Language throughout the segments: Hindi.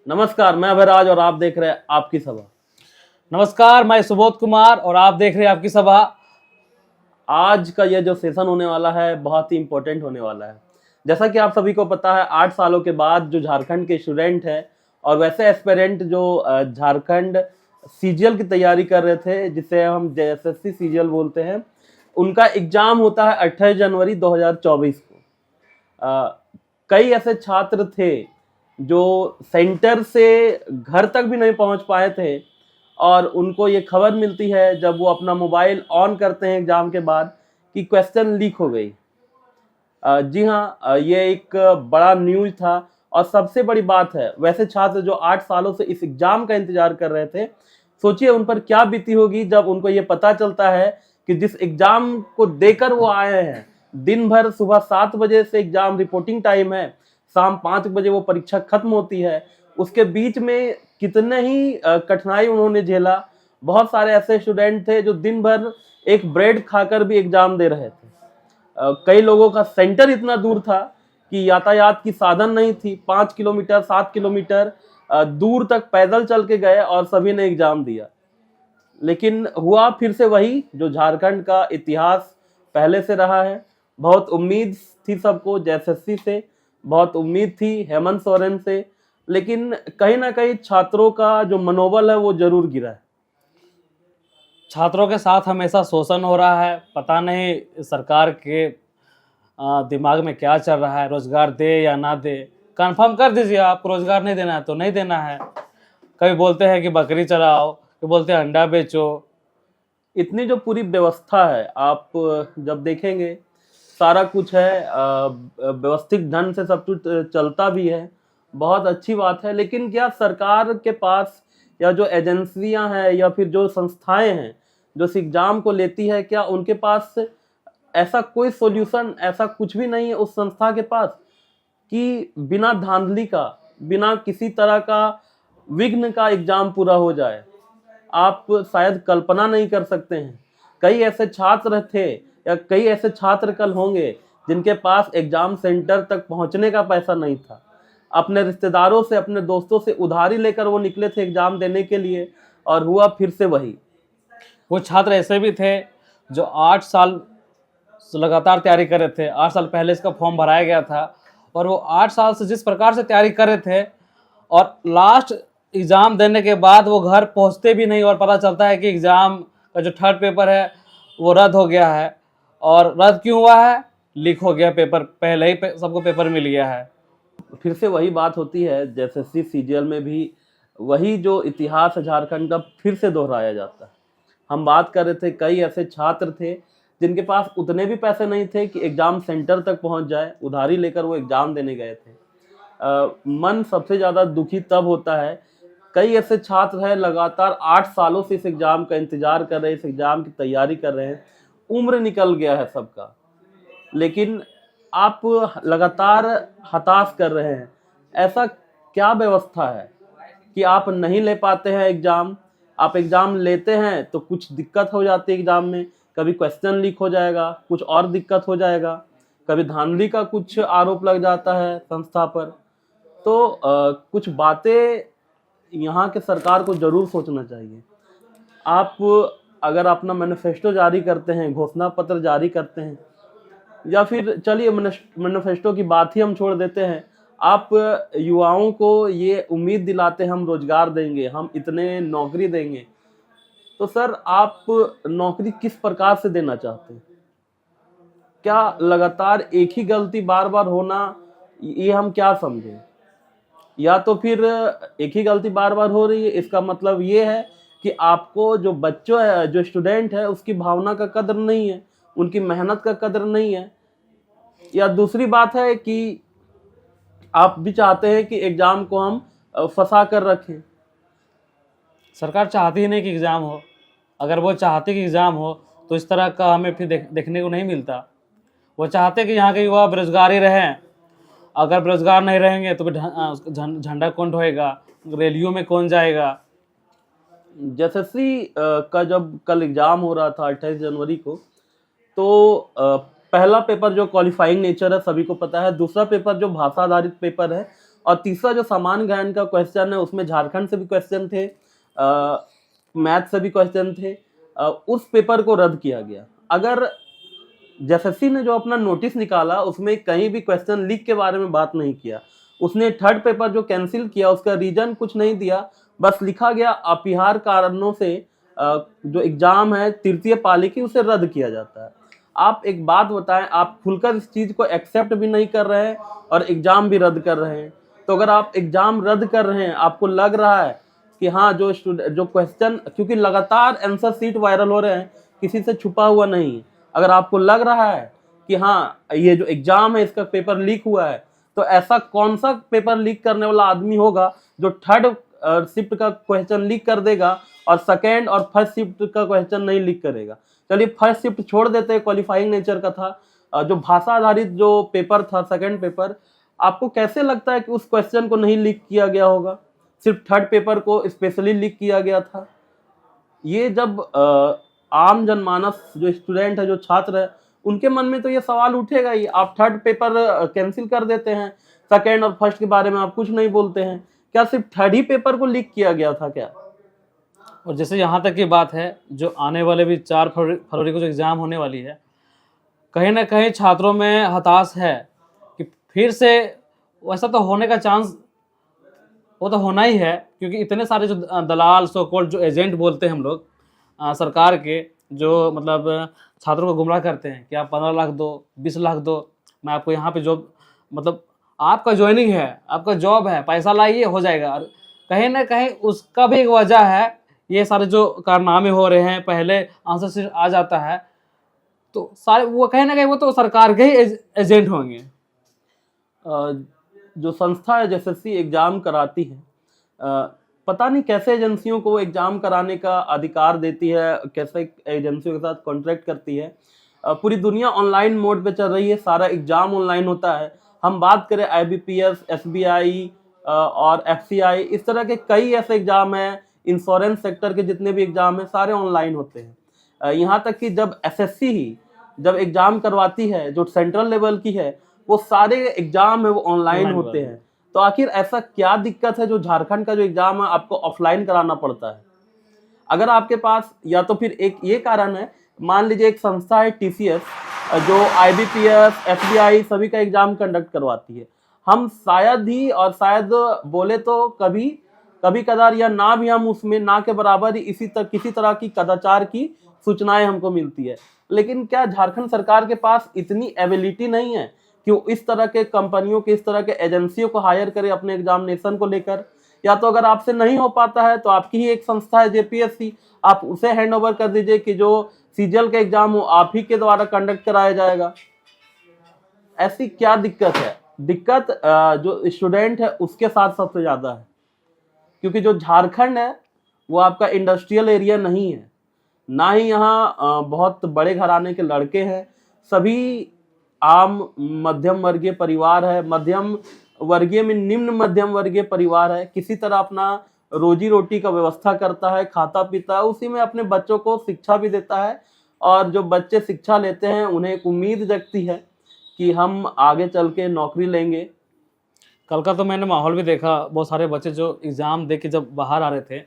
नमस्कार, मैं अभयराज और आप देख रहे हैं आपकी सभा। नमस्कार, मैं सुबोध कुमार और आप देख रहे हैं आपकी सभा। आज का ये जो सेशन होने वाला है बहुत ही इम्पोर्टेंट होने वाला है। जैसा कि आप सभी को पता है 8 सालों के बाद जो झारखंड के स्टूडेंट हैं और वैसे एस्पिरेंट जो झारखंड सीजीएल की तैयारी कर रहे थे, जिसे हम जेएसएससी सीजीएल बोलते हैं, उनका एग्जाम होता है 28 जनवरी 2024 को। कई ऐसे छात्र थे जो सेंटर से घर तक भी नहीं पहुंच पाए थे और उनको ये खबर मिलती है जब वो अपना मोबाइल ऑन करते हैं एग्जाम के बाद कि क्वेश्चन लीक हो गई। जी हाँ, ये एक बड़ा न्यूज था और सबसे बड़ी बात है, वैसे छात्र जो 8 सालों से इस एग्जाम का इंतजार कर रहे थे, सोचिए उन पर क्या बीती होगी जब उनको ये पता चलता है कि जिस एग्जाम को देकर वो आए हैं, दिन भर सुबह 7 बजे से एग्जाम रिपोर्टिंग टाइम है, शाम 5 बजे वो परीक्षा खत्म होती है, उसके बीच में कितने ही कठिनाई उन्होंने झेला। बहुत सारे ऐसे स्टूडेंट थे जो दिन भर एक ब्रेड खाकर भी एग्जाम दे रहे थे। कई लोगों का सेंटर इतना दूर था कि यातायात की साधन नहीं थी, 5 किलोमीटर 7 किलोमीटर दूर तक पैदल चल के गए और सभी ने एग्जाम दिया। लेकिन हुआ फिर से वही जो झारखंड का इतिहास पहले से रहा है। बहुत उम्मीद थी सबको जेएसएससी से, बहुत उम्मीद थी हेमंत सोरेन से, लेकिन कहीं ना कहीं छात्रों का जो मनोबल है वो जरूर गिरा है। छात्रों के साथ हमेशा शोषण हो रहा है। पता नहीं सरकार के दिमाग में क्या चल रहा है, रोजगार दे या ना दे। कंफर्म कर दीजिए, आपको रोजगार नहीं देना है तो नहीं देना है। कभी बोलते हैं कि बकरी चलाओ, कभी बोलते हैं अंडा बेचो। इतनी जो पूरी व्यवस्था है, आप जब देखेंगे सारा कुछ है, व्यवस्थित ढंग से सब कुछ चलता भी है, बहुत अच्छी बात है। लेकिन क्या सरकार के पास या जो एजेंसियां हैं या फिर जो संस्थाएं हैं जो इस एग्जाम को लेती है, क्या उनके पास ऐसा कोई सॉल्यूशन, ऐसा कुछ भी नहीं है उस संस्था के पास कि बिना धांधली का, बिना किसी तरह का विघ्न का एग्जाम पूरा हो जाए? आप शायद कल्पना नहीं कर सकते हैं, कई ऐसे छात्र थे या कई ऐसे छात्र कल होंगे जिनके पास एग्जाम सेंटर तक पहुंचने का पैसा नहीं था। अपने रिश्तेदारों से, अपने दोस्तों से उधारी लेकर वो निकले थे एग्जाम देने के लिए और हुआ फिर से वही। वो छात्र ऐसे भी थे जो 8 साल लगातार तैयारी कर रहे थे। 8 साल पहले इसका फॉर्म भराया गया था और वो 8 साल से जिस प्रकार से तैयारी कर रहे थे और लास्ट एग्ज़ाम देने के बाद वो घर पहुंचते भी नहीं और पता चलता है कि एग्ज़ाम का जो थर्ड पेपर है वो रद्द हो गया है। और रद्द क्यों हुआ है? लीक हो गया पेपर, पहले ही सबको पेपर मिल गया है। फिर से वही बात होती है, जेएसएससी सीजीएल में भी वही जो इतिहास है झारखंड का फिर से दोहराया जाता है। हम बात कर रहे थे, कई ऐसे छात्र थे जिनके पास उतने भी पैसे नहीं थे कि एग्जाम सेंटर तक पहुंच जाए, उधारी लेकर वो एग्जाम देने गए थे। मन सबसे ज़्यादा दुखी तब होता है, कई ऐसे छात्र हैं लगातार 8 सालों से इस एग्जाम का इंतजार कर रहे हैं, इस एग्जाम की तैयारी कर रहे हैं, उम्र निकल गया है सबका, लेकिन आप लगातार हताश कर रहे हैं। ऐसा क्या व्यवस्था है कि आप नहीं ले पाते हैं एग्जाम? आप एग्जाम लेते हैं तो कुछ दिक्कत हो जाती है एग्जाम में, कभी क्वेश्चन लीक हो जाएगा, कुछ और दिक्कत हो जाएगा, कभी धांधली का कुछ आरोप लग जाता है संस्था पर। तो कुछ बातें यहाँ के सरकार को जरूर सोचना चाहिए। आप अगर अपना मैनिफेस्टो जारी करते हैं, घोषणा पत्र जारी करते हैं, या फिर चलिए मैनिफेस्टो की बात ही हम छोड़ देते हैं, आप युवाओं को ये उम्मीद दिलाते हैं हम रोजगार देंगे, हम इतने नौकरी देंगे, तो सर आप नौकरी किस प्रकार से देना चाहते हैं? क्या लगातार एक ही गलती बार बार होना, ये हम क्या समझें? या तो फिर एक ही गलती बार बार हो रही है, इसका मतलब ये है कि आपको जो बच्चों है, जो स्टूडेंट है, उसकी भावना का कदर नहीं है, उनकी मेहनत का कदर नहीं है। या दूसरी बात है कि आप भी चाहते हैं कि एग्जाम को हम फंसा कर रखें। सरकार चाहती ही नहीं कि एग्ज़ाम हो। अगर वो चाहती कि एग्ज़ाम हो तो इस तरह का हमें फिर देखने को नहीं मिलता। वो चाहते कि यहाँ के युवा बेरोजगार ही रहें। अगर बेरोजगार नहीं रहेंगे तो फिर झंडा कौन ढोएगा, रैलियों में कौन जाएगा? जेएसएससी का जब कल एग्जाम हो रहा था 28 जनवरी को, तो पहला पेपर जो क्वालिफाइंग नेचर है सभी को पता है, दूसरा पेपर जो भाषा आधारित पेपर है और तीसरा जो सामान्य ज्ञान का क्वेश्चन है उसमें झारखंड से भी क्वेश्चन थे, मैथ से भी क्वेश्चन थे, उस पेपर को रद्द किया गया। अगर जेएसएससी ने जो अपना नोटिस निकाला उसमें कहीं भी क्वेश्चन लीक के बारे में बात नहीं किया। उसने थर्ड पेपर जो कैंसिल किया उसका रीजन कुछ नहीं दिया, बस लिखा गया अपरिहार्य कारणों से जो एग्जाम है तृतीय पाली की उसे रद्द किया जाता है। आप एक बात बताएं, आप खुलकर इस चीज को एक्सेप्ट भी नहीं कर रहे हैं और एग्जाम भी रद्द कर रहे हैं। तो अगर आप एग्जाम रद्द कर रहे हैं, आपको लग रहा है कि हाँ जो क्वेश्चन, क्योंकि लगातार आंसर सीट वायरल हो रहे हैं, किसी से छुपा हुआ नहीं है, अगर आपको लग रहा है कि हाँ ये जो एग्जाम है इसका पेपर लीक हुआ है, तो ऐसा कौन सा पेपर लीक करने वाला आदमी होगा जो थर्ड शिफ्ट का क्वेश्चन लीक कर देगा और सेकेंड और फर्स्ट शिफ्ट का क्वेश्चन नहीं लीक करेगा। चलिए फर्स्ट शिफ्ट छोड़ देते हैं, क्वालिफाइंग नेचर का था, जो भाषा आधारित जो पेपर था सेकेंड पेपर, आपको कैसे लगता है कि उस क्वेश्चन को नहीं लीक किया गया होगा, सिर्फ थर्ड पेपर को स्पेशली लीक किया गया था? ये जब आम जनमानस जो स्टूडेंट है, जो छात्र है, उनके मन में तो ये सवाल उठेगा ही। आप थर्ड पेपर कैंसिल कर देते हैं, सेकेंड और फर्स्ट के बारे में आप कुछ नहीं बोलते हैं, क्या सिर्फ थर्ड ही पेपर को लीक किया गया था क्या? और जैसे यहाँ तक की बात है, जो आने वाले भी 4 फरवरी को जो एग्ज़ाम होने वाली है, कहीं ना कहीं छात्रों में हताश है कि फिर से वैसा तो होने का चांस, वो तो होना ही है, क्योंकि इतने सारे जो दलाल, सो कॉल्ड जो एजेंट बोलते हैं हम लोग सरकार के, जो मतलब छात्रों को गुमराह करते हैं कि आप 15 लाख दो, 20 लाख दो, मैं आपको यहाँ पे जॉब, मतलब आपका ज्वाइनिंग है, आपका जॉब है, पैसा लाइए हो जाएगा। और कहीं ना कहीं उसका भी एक वजह है, ये सारे जो कारनामे हो रहे हैं, पहले आंसर शीट आ जाता है तो सारे वो कहीं ना कहीं वो तो सरकार के ही एजेंट होंगे। जो संस्था है जेएसएससी एग्जाम कराती है, पता नहीं कैसे एजेंसियों को एग्जाम कराने का अधिकार देती है, कैसे एजेंसियों के साथ कॉन्ट्रैक्ट करती है। पूरी दुनिया ऑनलाइन मोड पे चल रही है, सारा एग्जाम ऑनलाइन होता है। हम बात करें आईबीपीएस, एसबीआई और एफसीआई, इस तरह के कई ऐसे एग्जाम हैं, इंश्योरेंस सेक्टर के जितने भी एग्जाम हैं सारे ऑनलाइन होते हैं। यहाँ तक कि जब एसएससी ही जब एग्जाम करवाती है जो सेंट्रल लेवल की है, वो सारे एग्जाम है वो ऑनलाइन होते हैं। तो आखिर ऐसा क्या दिक्कत है जो झारखंड का जो एग्जाम है आपको ऑफलाइन कराना पड़ता है? अगर आपके पास, या तो फिर एक ये कारण है, मान लीजिए एक संस्था है टीसीएस जो आईबीपीएस, एसबीआई सभी का एग्जाम कंडक्ट करवाती है, हम शायद ही और शायद बोले तो कभी कदार या ना भी हम उसमें ना के बराबर ही किसी तरह की कदाचार की सूचनाएं हमको मिलती है। लेकिन क्या झारखंड सरकार के पास इतनी एबिलिटी नहीं है कि वो इस तरह के कंपनियों के, इस तरह के एजेंसियों को हायर करे अपने एग्जामिनेशन को लेकर? या तो अगर आपसे नहीं हो पाता है तो आपकी ही एक संस्था है जेपीएससी, आप उसे हैंड ओवर कर दीजिए कि जो सीजीएल का एग्जाम हो आप ही के द्वारा कंडक्ट कराया जाएगा। ऐसी क्या दिक्कत है? दिक्कत जो स्टूडेंट है उसके साथ सबसे ज्यादा है, क्योंकि जो झारखंड है वो आपका इंडस्ट्रियल एरिया नहीं है, ना ही यहाँ बहुत बड़े घराने के लड़के हैं, सभी आम मध्यम वर्गीय परिवार है, मध्यम वर्गीय में निम्न मध्यम वर्गीय परिवार है, किसी तरह अपना रोजी रोटी का व्यवस्था करता है, खाता पीता है, उसी में अपने बच्चों को शिक्षा भी देता है। और जो बच्चे शिक्षा लेते हैं उन्हें एक उम्मीद जगती है कि हम आगे चल के नौकरी लेंगे। कल का तो मैंने माहौल भी देखा, बहुत सारे बच्चे जो एग्ज़ाम दे के जब बाहर आ रहे थे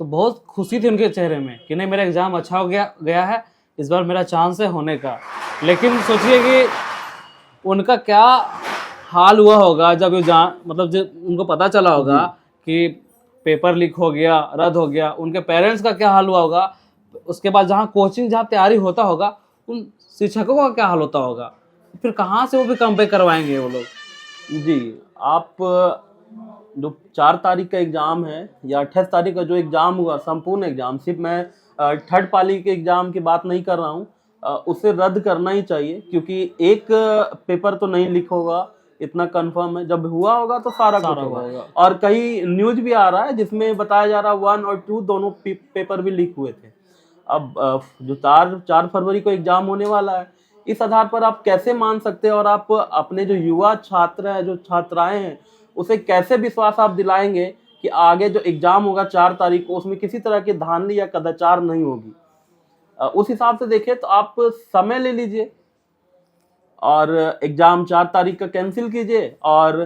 तो बहुत खुशी थी उनके चेहरे में कि नहीं मेरा एग्ज़ाम अच्छा हो गया है, इस बार मेरा चांस है होने का। लेकिन सोचिए कि उनका क्या हाल हुआ होगा जब मतलब जब उनको पता चला होगा कि पेपर लीक हो गया, रद्द हो गया, उनके पेरेंट्स का क्या हाल हुआ होगा, उसके बाद जहाँ कोचिंग, जहाँ तैयारी होता होगा, उन शिक्षकों का क्या हाल होता होगा, फिर कहाँ से वो भी कंपेयर करवाएंगे वो लोग। जी, आप जो 4 तारीख का एग्ज़ाम है या 28 तारीख का जो एग्ज़ाम हुआ, संपूर्ण एग्ज़ाम, सिर्फ मैं थर्ड पाली के एग्ज़ाम की बात नहीं कर रहा हूँ, उसे रद्द करना ही चाहिए, क्योंकि एक पेपर तो नहीं लीक होगा, इतना कंफर्म है। जब हुआ होगा तो सारा कुछ होगा। और कई न्यूज भी आ रहा है जिसमें बताया जा रहा है 1 और 2 दोनों पेपर भी लीक हुए थे। अब जो 4 फरवरी को एग्ज़ाम होने वाला है, इस आधार पर आप कैसे मान सकते हैं, और आप अपने जो युवा छात्र हैं, जो छात्राएं हैं, उसे कैसे विश्वास आप दिलाएंगे कि आगे जो एग्जाम होगा 4 तारीख को उसमें किसी तरह की धांधली या कदाचार नहीं होगी? उस हिसाब से देखिए तो आप समय ले लीजिए और एग्जाम 4 तारीख का कैंसिल कीजिए और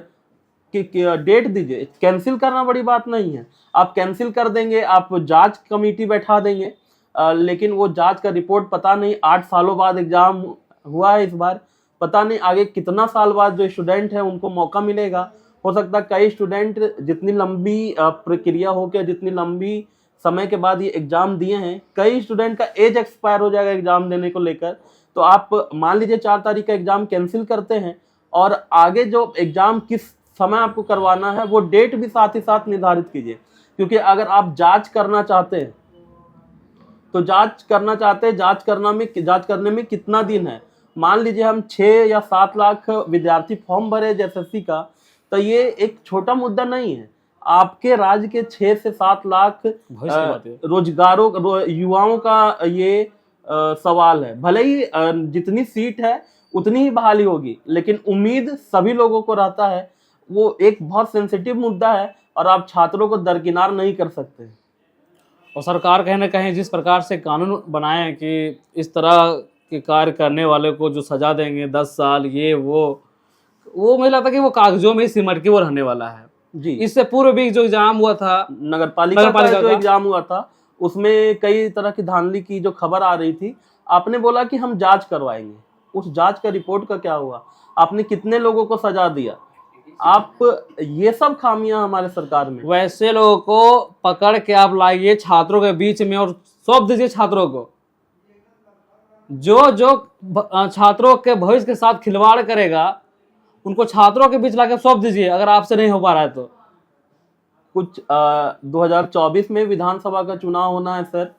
डेट दीजिए, कैंसिल करना बड़ी बात नहीं है। आप कैंसिल कर देंगे, आप जांच कमेटी बैठा देंगे, लेकिन वो जांच का रिपोर्ट पता नहीं 8 सालों बाद एग्जाम हुआ है इस बार, पता नहीं आगे कितना साल बाद जो स्टूडेंट है उनको मौका मिलेगा। हो सकता है कई स्टूडेंट जितनी लंबी प्रक्रिया हो के, जितनी लंबी समय के बाद ये एग्जाम दिए हैं, कई स्टूडेंट का एज एक्सपायर हो जाएगा एग्जाम देने को लेकर। तो आप मान लीजिए 4 तारीख का एग्जाम कैंसिल करते हैं और आगे जो एग्जाम किस समय आपको करवाना है वो डेट भी साथ ही साथ निर्धारित कीजिए। क्योंकि अगर आप जांच करना चाहते हैं तो जांच करने में कितना दिन है। मान लीजिए हम 6 या 7 लाख विद्यार्थी फॉर्म भरे एसएससी का, तो ये एक छोटा मुद्दा नहीं है। आपके राज्य के 6 से 7 लाख युवाओं का ये सवाल है। भले ही जितनी सीट है उतनी ही बहाली होगी, लेकिन उम्मीद सभी लोगों को रहता है। वो एक बहुत सेंसिटिव मुद्दा है और आप छात्रों को दरकिनार नहीं कर सकते। और सरकार कहीं ना कहीं जिस प्रकार से कानून बनाए हैं कि इस तरह के कार्य करने वाले को जो सजा देंगे 10 साल, ये वो मुझे लगता है कि वो कागजों में ही सिमट के वो रहने वाला है जी। इससे पूर्व भी जो एग्जाम हुआ था नगर पालिका का जो एग्जाम हुआ था, उसमें कई तरह की धांधली की जो खबर आ रही थी, आपने बोला कि हम जांच करवाएंगे। उस जांच का रिपोर्ट का क्या हुआ? आपने कितने लोगों को सजा दिया? आप ये सब खामियां हमारे सरकार में। वैसे लोगों को पकड़ के आप लाइए छात्रों के बीच में और सौंप दीजिए छात्रों को। जो छात्रों के भविष्य के साथ खिलवाड़ करेगा उनको छात्रों के बीच लाके सौंप दीजिए, अगर आपसे नहीं हो पा रहा है तो। कुछ 2024 में विधानसभा का चुनाव होना है सर,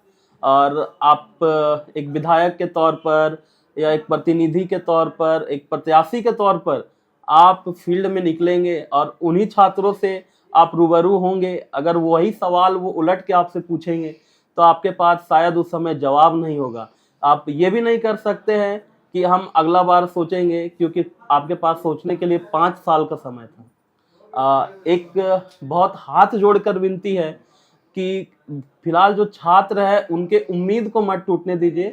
और आप एक विधायक के तौर पर या एक प्रतिनिधि के तौर पर, एक प्रत्याशी के तौर पर आप फील्ड में निकलेंगे और उन्हीं छात्रों से आप रूबरू होंगे। अगर वही सवाल वो उलट के आपसे पूछेंगे तो आपके पास शायद उस समय जवाब नहीं होगा। आप ये भी नहीं कर सकते हैं कि हम अगला बार सोचेंगे, क्योंकि आपके पास सोचने के लिए 5 साल का समय था। एक बहुत हाथ जोड़कर विनती है कि फिलहाल जो छात्र है उनके उम्मीद को मत टूटने दीजिए।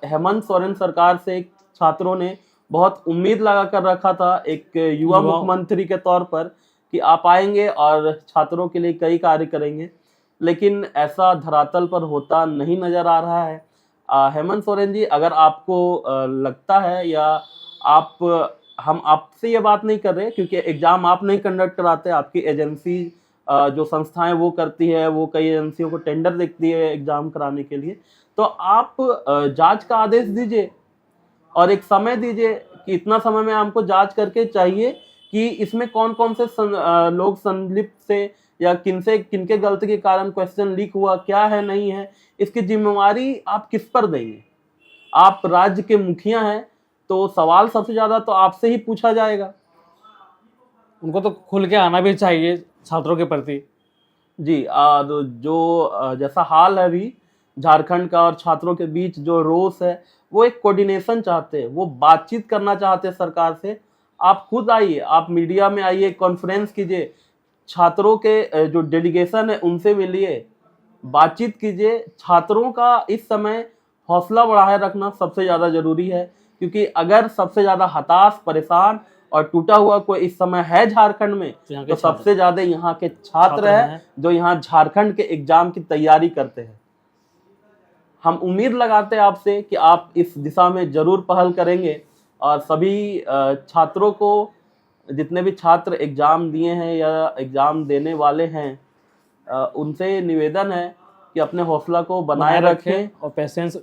हेमंत सोरेन सरकार से छात्रों ने बहुत उम्मीद लगा कर रखा था एक युवा मुख्यमंत्री के तौर पर कि आप आएंगे और छात्रों के लिए कई कार्य करेंगे, लेकिन ऐसा धरातल पर होता नहीं नजर आ रहा है। हेमंत सोरेन जी, अगर आपको लगता है या हम आपसे ये बात नहीं कर रहे क्योंकि एग्जाम आप नहीं कंडक्ट कराते, आपकी एजेंसी जो संस्थाएं वो करती है, वो कई एजेंसियों को टेंडर देखती है एग्जाम कराने के लिए। तो आप जांच का आदेश दीजिए और एक समय दीजिए कि इतना समय में हमको जांच करके चाहिए कि इसमें कौन कौन से लोग संलिप्त थे या किनके गलती के कारण क्वेश्चन लीक हुआ, क्या है नहीं है, इसकी जिम्मेवारी आप किस पर देंगे? आप राज्य के मुखिया हैं तो सवाल सबसे ज्यादा तो आपसे ही पूछा जाएगा। उनको तो खुल के आना भी चाहिए छात्रों के प्रति। जी, और जो जैसा हाल है अभी झारखंड का और छात्रों के बीच जो रोष है, वो एक कोऑर्डिनेशन चाहते हैं, वो बातचीत करना चाहते हैं सरकार से। आप खुद आइए, आप मीडिया में आइए, कॉन्फ्रेंस कीजिए, छात्रों के जो डेलीगेशन है उनसे मिलिए, बातचीत कीजिए। छात्रों का इस समय हौसला बढ़ाए रखना सबसे ज़्यादा जरूरी है, क्योंकि अगर सबसे ज़्यादा हताश, परेशान और टूटा हुआ कोई इस समय है झारखंड में तो सबसे ज़्यादा यहाँ के छात्र हैं जो यहाँ झारखंड के एग्जाम की तैयारी करते हैं। हम उम्मीद लगाते हैं आपसे कि आप इस दिशा में जरूर पहल करेंगे और सभी छात्रों को, जितने भी छात्र एग्जाम दिए हैं या एग्जाम देने वाले हैं, उनसे निवेदन है कि अपने हौसला को बनाए रखें और पेशेंस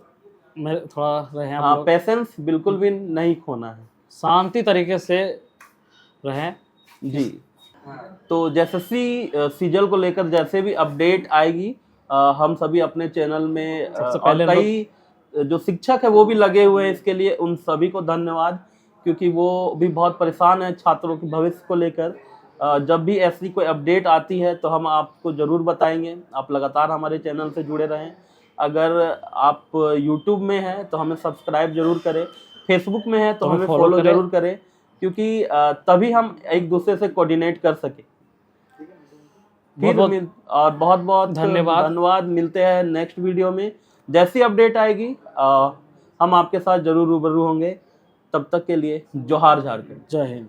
में थोड़ा रहें। हाँ, पेशेंस बिल्कुल भी नहीं खोना है, शांति तरीके से रहें। जी। तो जैसे सीजल को लेकर जैसे भी अपडेट आएगी, हम सभी अपने चैनल में और कई जो शिक्षक है वो भी लगे हुए हैं इसके लिए, उन सभी को धन्यवाद, क्योंकि वो भी बहुत परेशान है छात्रों के भविष्य को लेकर। जब भी ऐसी कोई अपडेट आती है तो हम आपको ज़रूर बताएंगे। आप लगातार हमारे चैनल से जुड़े रहें। अगर आप यूट्यूब में हैं तो हमें सब्सक्राइब जरूर करें, फेसबुक में हैं तो हमें फॉलो जरूर करें, क्योंकि तभी हम एक दूसरे से कोऑर्डिनेट कर सकें। और बहुत बहुत धन्यवाद। मिलते हैं नेक्स्ट वीडियो में। जैसी अपडेट आएगी हम आपके साथ जरूर रूबरू होंगे। तब तक के लिए जोहार झारखंड। जय हिंद।